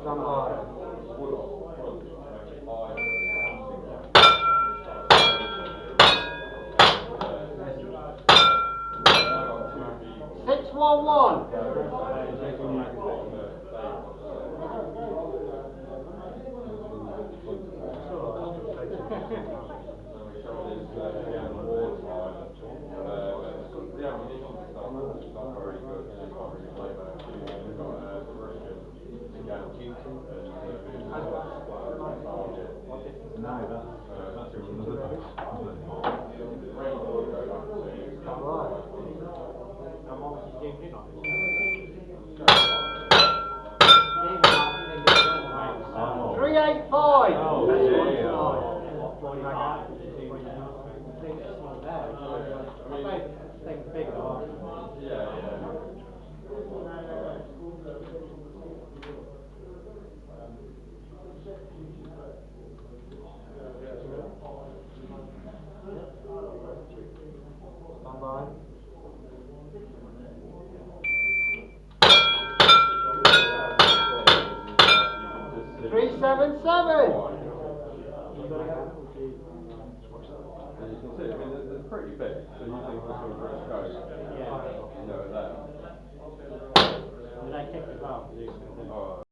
Stand by. 6-1-1. No, that's another base. Oh. 3-8-5. Oh, dear. Stand by. 3-7-7. As you can see, I mean, they're pretty big, so you think this one for a scope, you know, that. Did I kick the ball? Oh,